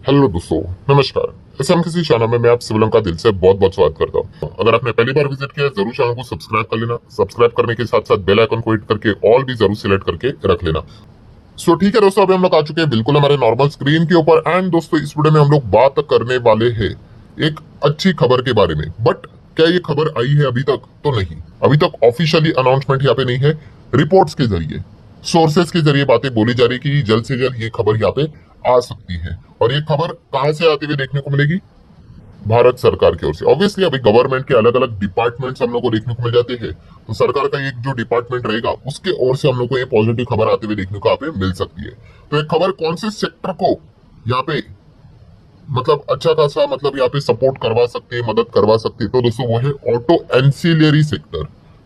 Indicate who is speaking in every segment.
Speaker 1: Hello दोस्तों, नमस्कार। SMKC channel में मैं आप सभी का दिल से बहुत बहुत स्वागत करता हूँ। अगर आपने पहली बार विजिट किया है जरूर चैनल को सब्सक्राइब कर लेना। सब्सक्राइब करने के साथ साथ बेल आइकन को हिट करके ऑल भी जरूर सिलेक्ट करके रख लेना। ठीक है दोस्तों, अभी हम लोग आ चुके हैं बिल्कुल हमारे नॉर्मल स्क्रीन के ऊपर। एंड दोस्तों, इस वीडियो में हम लोग बात करने वाले हैं एक अच्छी खबर के बारे में। बट क्या ये खबर आई है अभी तक? तो नहीं, अभी तक ऑफिशियली अनाउंसमेंट यहाँ पे नहीं है। रिपोर्ट्स के जरिए, सोर्सेस के जरिए बातें बोली जा रही है कि जल्द से जल्द ये खबर यहाँ पे आ सकती है। और ये खबर कहां से आती हुई देखने को मिलेगी? भारत सरकार की ओर से। ऑब्वियसली अभी गवर्नमेंट के अलग अलग डिपार्टमेंट्स हम लोग को देखने को मिल जाते हैं, तो सरकार का एक जो डिपार्टमेंट रहेगा उसके ओर से हम लोग को ये पॉजिटिव खबर आते हुए देखने को यहाँ पे मिल सकती है। तो ये खबर कौन से सेक्टर को यहाँ पे मतलब अच्छा खासा मतलब यहाँ पे सपोर्ट करवा सकते हैं, मदद करवा सकते हैं? तो दोस्तों वो है ऑटो एंसिलरी सेक्टर।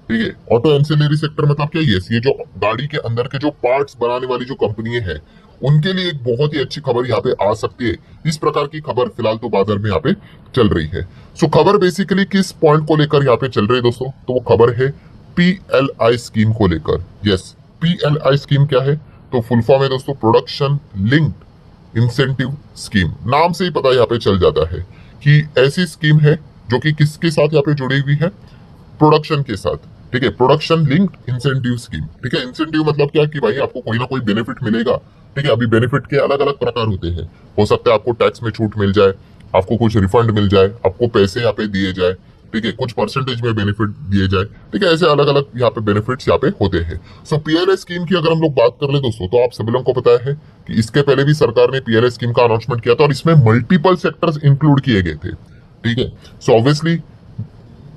Speaker 1: ठीक है, ऑटो एंसिलरी सेक्टर मतलब क्या? ये जो गाड़ी के अंदर के जो पार्ट्स बनाने वाली जो कंपनी है उनके लिए एक बहुत ही अच्छी खबर यहाँ पे आ सकती है। इस प्रकार की खबर फिलहाल तो बाजार में यहाँ पे चल रही है। खबर बेसिकली किस पॉइंट को लेकर यहाँ पे चल रही है दोस्तों? तो वो खबर है PLI स्कीम को लेकर। यस, PLI स्कीम क्या है? तो फुल फॉर्म है दोस्तों प्रोडक्शन लिंक्ड इंसेंटिव स्कीम। नाम से ही पता यहाँ पे चल जाता है कि ऐसी स्कीम है जो कि किसके साथ यहाँ पे जुड़ी हुई है? प्रोडक्शन के साथ। ठीक है, प्रोडक्शन लिंक्ड इंसेंटिव स्कीम। ठीक है, इंसेंटिव मतलब क्या कि भाई आपको कोई ना कोई बेनिफिट मिलेगा। ठीक है, अभी बेनिफिट के अलग अलग प्रकार होते हैं। हो सकता है आपको टैक्स में छूट मिल जाए, आपको कुछ रिफंड मिल जाए, आपको पैसे यहाँ पे दिए जाए। ठीक है, कुछ परसेंटेज में बेनिफिट दिए जाए। ठीक है, ऐसे अलग अलग यहाँ पे बेनिफिट्स यहाँ पे होते हैं। PLI स्कीम की अगर हम लोग बात कर ले दोस्तों, तो आप सभी लोगों को पता है कि इसके पहले भी सरकार ने PLI स्कीम का अनाउंसमेंट किया था और इसमें मल्टीपल सेक्टर्स इंक्लूड किए गए थे। ठीक है, ऑब्वियसली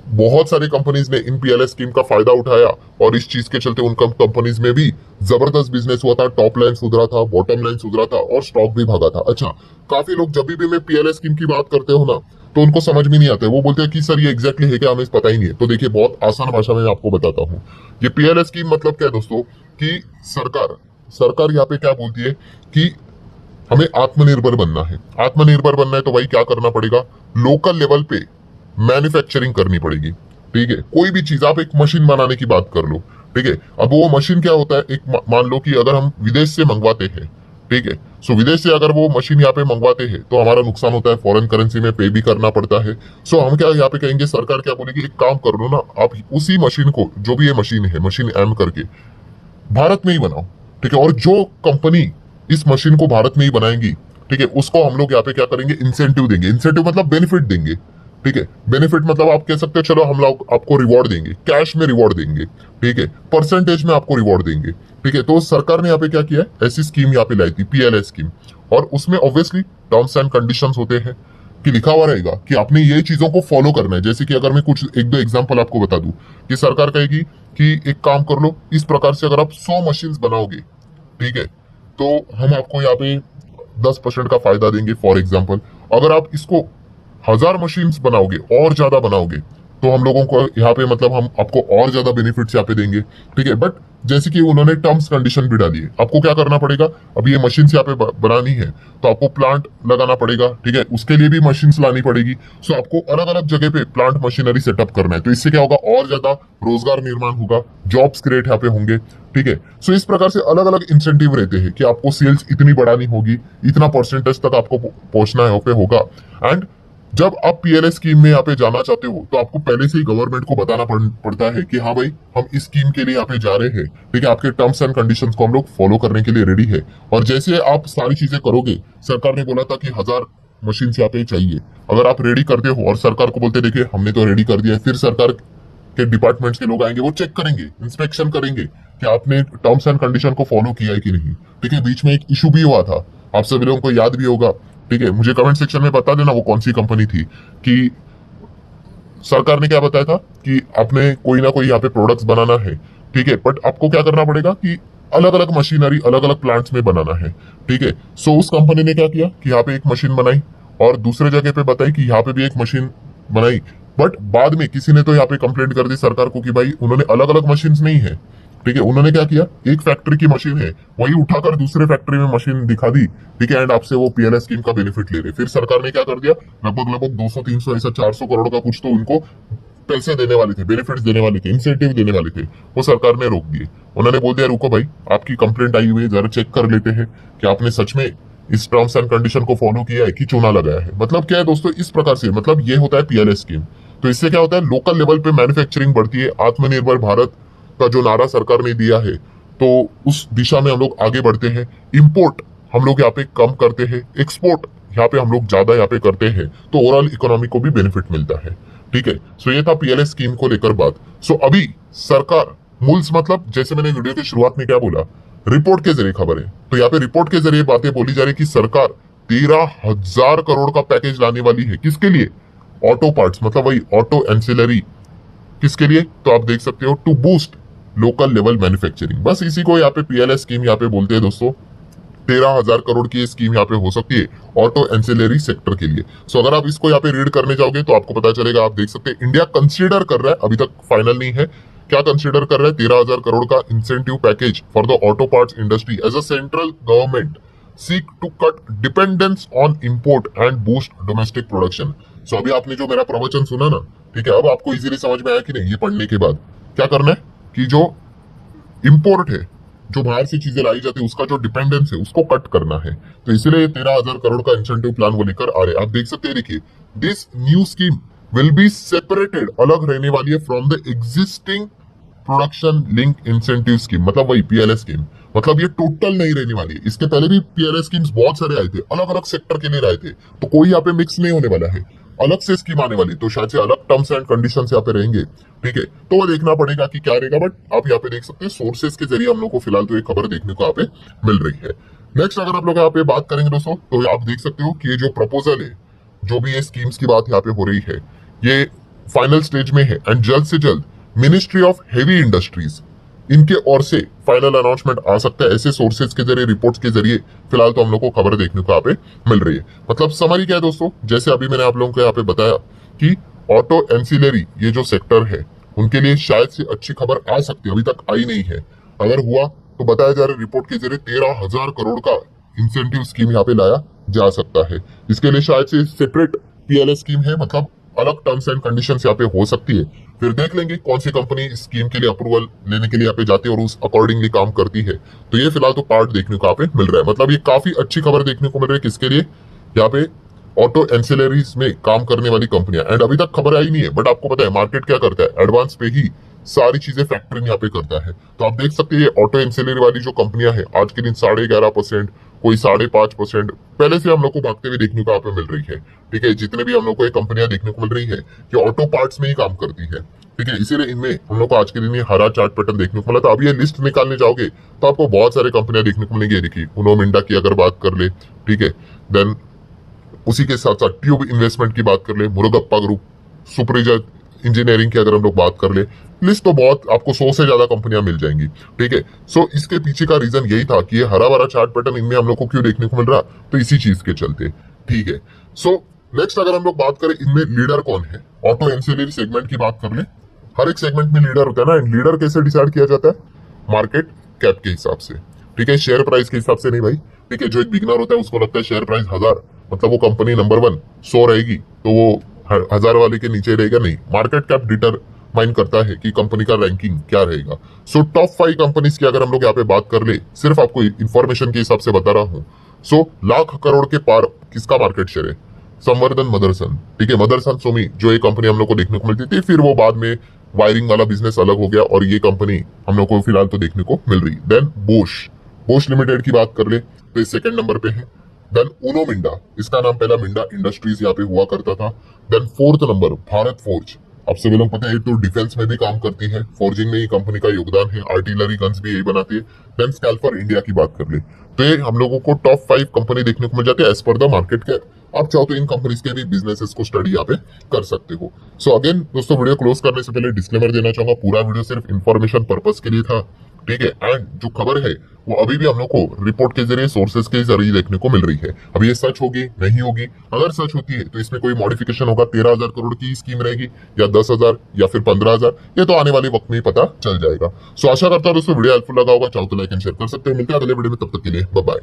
Speaker 1: बहुत सारी कंपनीज ने इन PLI स्कीम का फायदा उठाया और इस चीज के चलते उन कंपनीज में भी जबरदस्त बिजनेस हुआ था। टॉप लाइन सुधरा था, बॉटम लाइन सुधरा था और स्टॉक भी भागा था। अच्छा, काफी लोग जब भी मैं PLI स्कीम की बात करते हो ना, तो उनको समझ में नहीं आता। वो बोलते हैं कि सर ये एग्जैक्टली है क्या, हमें पता ही नहीं है। तो देखिए, बहुत आसान भाषा में आपको बताता हूँ। ये PLI स्कीम मतलब क्या है दोस्तों कि सरकार यहाँ पे क्या बोलती है कि हमें आत्मनिर्भर बनना है। आत्मनिर्भर बनना है तो भाई क्या करना पड़ेगा? लोकल लेवल पे मैन्युफैक्चरिंग करनी पड़ेगी। ठीक है, कोई भी चीज, आप एक मशीन बनाने की बात कर लो। ठीक है, अब वो मशीन क्या होता है? एक मान लो कि अगर हम विदेश से मंगवाते हैं, ठीक है, विदेश से अगर वो मशीन यहाँ पे मंगवाते हैं तो हमारा नुकसान होता है, फॉरेन करेंसी में पे भी करना पड़ता है। हम क्या यहाँ पे कहेंगे, सरकार क्या बोलेगी, एक काम कर लो ना, आप उसी मशीन को, जो भी ये मशीन है, मशीन एम करके, भारत में ही बनाओ। ठीक है, और जो कंपनी इस मशीन को भारत में ही बनाएंगी, ठीक है, उसको हम लोग यहाँ पे क्या करेंगे, इंसेंटिव देंगे। इंसेंटिव मतलब बेनिफिट देंगे। ठीक है, बेनिफिट मतलब आप कह सकते हो चलो हम लोग आपको रिवॉर्ड देंगे, कैश में रिवॉर्ड देंगे। ठीक है, परसेंटेज में आपको रिवॉर्ड देंगे। ठीक है, तो सरकार ने यहाँ पे क्या किया है, ऐसी स्कीम यहाँ पे लाई थी, PLI स्कीम। और उसमें ऑब्वियसली टर्म्स एंड कंडीशंस होते हैं कि लिखा हुआ रहेगा कि आपने ये चीजों को फॉलो करना है। जैसे कि अगर मैं कुछ एक दो एग्जांपल आपको बता दूं कि सरकार कहेगी कि एक काम कर लो, इस प्रकार से अगर आप 100 मशीन बनाओगे, ठीक है, तो हम आपको यहाँ पे 10% का फायदा देंगे। फॉर एग्जाम्पल, अगर आप इसको 1000 मशीन्स बनाओगे और ज्यादा बनाओगे तो हम लोगों को यहाँ पे मतलब हम आपको और ज्यादा बेनिफिट्स यहाँ पे देंगे। ठीक है, बट जैसे कि उन्होंने टर्म्स कंडीशन भी डाली है, आपको क्या करना पड़ेगा? अब ये मशीन्स यहाँ पे बनानी है तो आपको प्लांट लगाना पड़ेगा। ठीक है, उसके लिए भी मशीन्स लानी पड़ेगी। आपको अलग अलग जगह पे प्लांट मशीनरी सेटअप करना है। तो इससे क्या होगा, और ज्यादा रोजगार निर्माण होगा, जॉब्स क्रिएट यहाँ पे होंगे। ठीक है, इस प्रकार से अलग अलग इंसेंटिव रहते हैं कि आपको सेल्स इतनी बढ़ानी होगी, इतना परसेंटेज तक आपको पहुंचना होगा। एंड जब आप PLI स्कीम में यहाँ पे जाना चाहते हो तो आपको पहले से ही गवर्नमेंट को बताना पड़ता है कि हाँ भाई, हम इस स्कीम के लिए यहाँ पे जा रहे हैं। ठीक है, आपके टर्म्स एंड कंडीशंस को हम लोग फॉलो करने के लिए रेडी है। और जैसे आप सारी चीजें करोगे, सरकार ने बोला था कि 1000 मशीन यहाँ पे चाहिए, अगर आप रेडी करते हो और सरकार को बोलते देखिए हमने तो रेडी कर दिया है, फिर सरकार के डिपार्टमेंट्स के लोग आएंगे, वो चेक करेंगे, इंस्पेक्शन करेंगे कि आपने टर्म्स एंड कंडीशन को फॉलो किया है कि नहीं। ठीक है, बीच में एक इशू भी हुआ था, आप सभी लोगों को याद भी होगा। ठीक है, मुझे कमेंट सेक्शन में बता देना वो कौन सी कंपनी थी। कि सरकार ने क्या बताया था कि आपने कोई ना कोई यहाँ पे प्रोडक्ट्स बनाना है। ठीक है, बट आपको क्या करना पड़ेगा कि अलग अलग मशीनरी अलग अलग प्लांट्स में बनाना है। ठीक है, उस कंपनी ने क्या किया कि यहाँ पे एक मशीन बनाई और दूसरे जगह पे बताई कि यहाँ पे भी एक मशीन बनाई। बट बाद में किसी ने तो यहाँ पे कंप्लेंट कर दी सरकार को कि भाई उन्होंने अलग अलग मशीन नहीं है। ठीक है, उन्होंने क्या किया, एक फैक्ट्री की मशीन है वही उठाकर दूसरे फैक्ट्री में मशीन दिखा दी। ठीक है, एंड आपसे वो PLI स्कीम का बेनिफिट ले रहे। फिर सरकार ने क्या कर दिया, लगभग 200-300 ऐसा 400 करोड़ का कुछ तो उनको पैसे देने वाले थे, बेनिफिट्स देने वाले थे, इंसेंटिव देने वाले थे, वो सरकार ने रोक दिए। उन्होंने बोल दिया रुको भाई, आपकी कंप्लेंट आई हुई है, जरा चेक कर लेते हैं कि आपने सच में इस टर्म्स एंड कंडीशन को फॉलो किया है कि चूना लगाया है। मतलब क्या है दोस्तों, इस प्रकार से मतलब ये होता है पीएलएस स्कीम। तो इससे क्या होता है, लोकल लेवल पे मैन्युफैक्चरिंग बढ़ती है। आत्मनिर्भर भारत का जो नारा सरकार ने दिया है, तो उस दिशा में हम लोग आगे बढ़ते हैं। इंपोर्ट हम लोग यहाँ पे कम करते हैं, एक्सपोर्ट यहाँ पे हम लोग ज्यादा यहाँ पे करते हैं, तो ओवरऑल इकोनॉमी को भी बेनिफिट मिलता है। ठीक है, सो ये था पीएलएस स्कीम को लेकर बात। सो अभी सरकार मूल्स मतलब जैसे मैंने वीडियो की शुरुआत में क्या बोला, रिपोर्ट के जरिए खबर है, तो यहाँ पे रिपोर्ट के जरिए बातें बोली जा रही कि सरकार 13,000 करोड़ का पैकेज लाने वाली है। किसके लिए? ऑटो पार्ट्स, मतलब वही ऑटो एंसिलरी। किसके लिए? तो आप देख सकते हो, to boost local level manufacturing. बस इसी को यहाँ पे पीएलएस स्कीम यहाँ पे बोलते हैं दोस्तों। 13,000 करोड़ की स्कीम यहाँ पे हो सकती है ऑटो एंसिलरी सेक्टर के लिए। सो अगर आप इसको यहाँ पे रीड करने जाओगे तो आपको पता चलेगा, आप देख सकते हैं इंडिया कंसीडर कर रहा है, अभी तक फाइनल नहीं है, क्या कंसीडर कर रहा है, 13,000 करोड़ का incentive package for the auto parts industry as a central government seek to cut dependence on import and boost domestic production. So अभी आपने जो मेरा प्रवचन सुना ना, ठीक है, अब आपको इजीली समझ में आया कि नहीं, ये पढ़ने के बाद क्या करना है कि जो इंपोर्ट है, जो बाहर से चीजें लाई जाती है, उसका जो डिपेंडेंस है उसको कट करना है। तो इसीलिए 13,000 करोड़ का इंसेंटिव प्लान वो लेकर आ रहे हैं। आप देख सकते हैं, देखिए, this new scheme will be separated, अलग रहने वाली है from the existing production link incentive scheme, मतलब वही पीएलएस स्कीम। मतलब ये टोटल नहीं रहने वाली है। इसके पहले भी पीएलएस स्कीम्स बहुत सारे आए थे, अलग अलग सेक्टर के लिए आए थे, तो कोई यहाँ पे मिक्स नहीं होने वाला है, अलग से स्कीम आने वाली, तो शायद से अलग टर्म्स एंड कंडीशंस यहाँ पे रहेंगे। ठीक है, तो वो देखना पड़ेगा कि क्या रहेगा, बट आप यहाँ पे देख सकते हैं सोर्सेज के जरिए हम लोग को फिलहाल तो ये खबर देखने को यहाँ पे मिल रही है। नेक्स्ट अगर आप लोग यहाँ पे बात करेंगे दोस्तों, तो आप देख सकते हो कि ये जो प्रपोजल है, जो भी ये स्कीम्स की बात यहाँ पे हो रही है, ये फाइनल स्टेज में है एंड जल्द से जल्द मिनिस्ट्री ऑफ हेवी इंडस्ट्रीज इनके ओर से फाइनल अनाउंसमेंट आ सकता है। ऐसे सोर्सेज के जरिए, रिपोर्ट्स के जरिए फिलहाल तो हम लोग को खबर देखने को यहाँ पे मिल रही है। मतलब समरी क्या है दोस्तों, जैसे अभी मैंने आप लोगों को यहाँ पे बताया कि ऑटो एंसिलरी ये जो सेक्टर है, उनके लिए शायद से अच्छी खबर आ सकती है, अभी तक आई नहीं है। अगर हुआ तो बताया जा रहा है रिपोर्ट के जरिए 13,000 करोड़ का इंसेंटिव स्कीम यहाँ पे लाया जा सकता है। इसके लिए शायद से सेपरेट पीएलएस स्कीम है, मतलब अलग टर्म्स एंड कंडीशंस यहाँ पे हो सकती है। फिर देख लेंगे कौन सी कंपनी इस स्कीम के लिए अप्रूवल लेने के लिए यहाँ पे जाती है और उस अकॉर्डिंगली काम करती है। तो ये फिलहाल तो पार्ट देखने को यहाँ पे मिल रहा है। मतलब ये काफी अच्छी खबर देखने को मिल रही है, किसके लिए, यहाँ पे ऑटो एंसिलरीज में काम करने वाली कंपनियां। एंड अभी तक खबर आई नहीं है, बट आपको पता है मार्केट क्या करता है, एडवांस पे ही सारी चीजें फैक्टरिंग यहाँ पे करता है। तो आप देख सकते हैं ये ऑटो एंसिलरी वाली जो कंपनियां हैं, आज के दिन 11.5%, कोई 5.5% पहले से हम लोग को भागते हुए देखने को यहाँ पे मिल रही है। ठीक है, जितने भी हम लोग को ये कंपनियां देखने को मिल रही है कि ऑटो पार्ट्स में ही काम करती है। ठीक है, इसीलिए इनमें हम लोग को आज के दिन ये हरा चार्ट पैटर्न देखने को मिला। तो अब ये लिस्ट निकालने जाओगे तो आपको बहुत सारे कंपनियां देखने को मिलेंगी। देखिए, उनो मिंडा की अगर बात कर ले, ठीक है, देन उसी के साथ साथ ट्यूब इन्वेस्टमेंट की बात कर ले, मुरुगप्पा ग्रुप, सुप्रीजा इंजीनियरिंग की अगर हम लोग बात कर ले, लिस्ट तो बहुत, आपको 100 से ज्यादा कंपनियां मिल जाएंगी। ठीक है, सो इसके पीछे का रीजन यही था कि ये हरा भरा चार्ट पैटर्न इनमें हम लोग को क्यों देखने को मिल रहा, तो इसी चीज के चलते। ठीक है, सो नेक्स्ट अगर हम लोग बात करें इनमें लीडर कौन है, ऑटो एंसिलरी सेगमेंट की बात कर ले, हर एक सेगमेंट में लीडर होता है ना। लीडर कैसे डिसाइड किया जाता है, मार्केट कैप के हिसाब से। ठीक है, शेयर प्राइस के हिसाब से नहीं भाई। ठीक है, जो एक बिगनर होता है उसको लगता है शेयर प्राइस 1000, मतलब वो कंपनी नंबर 1 100 रहेगी, तो वो 1000 वाले के नीचे रहेगा, नहीं। मार्केट कैप डिटरमाइन करता है कि कंपनी का रैंकिंग क्या रहेगा। सो टॉप 5 कंपनीज की अगर हम लोग यहाँ पे बात कर ले, सिर्फ आपको इंफॉर्मेशन के हिसाब से बता रहा हूँ। सो लाख करोड़ के पार किसका मार्केट शेयर है, संवर्धन मदरसन। ठीक है, मदरसन सोमी जो एक कंपनी हम लोग को देखने को मिलती थी, फिर वो बाद में वायरिंग वाला बिजनेस अलग हो गया और ये कंपनी हम लोग को फिलहाल तो देखने को मिल रही। देन बोश लिमिटेड की बात कर ले तो सेकंड नंबर पे है। देन उनो मिंडा, इसका नाम पहला मिंडा इंडस्ट्रीज यहाँ पे हुआ करता था। Then 4th number Bharat forge, आप सभी लोग पता है तो डिफेंस में भी काम करती है, फोर्जिंग में ही कंपनी का योगदान है, आर्टिलरी गन्स भी यही बनाती है। देन स्कैल्फर इंडिया की बात कर ले तो ये हम लोगों को टॉप 5 कंपनी देखने को मिल जाती है as per the market cap. आप चाहो तो इन कंपनीज के भी बिजनेसेस को स्टडी यहाँ पे कर सकते हो। सो अगेन दोस्तों, वीडियो क्लोज करने से पहले डिस्क्लेमर देना चाहूंगा, पूरा वीडियो सिर्फ इन्फॉर्मेशन पर्पस के लिए था। ठीक है, एंड जो खबर है वो अभी भी हम लोग को रिपोर्ट के जरिए, सोर्सेज के जरिए देखने को मिल रही है। अब ये सच होगी नहीं होगी, अगर सच होती है तो इसमें कोई मॉडिफिकेशन होगा, 13,000 करोड़ की स्कीम रहेगी या 10,000 या फिर 15,000, ये तो आने वाले वक्त में ही पता चल जाएगा। सो आशा करता हूं दोस्तों वीडियो हेल्पफुल लगा होगा, चाहो तो लाइक एंड शेयर कर सकते हैं। मिलते हैं अगले वीडियो में, तब तक के लिए बाय बाय।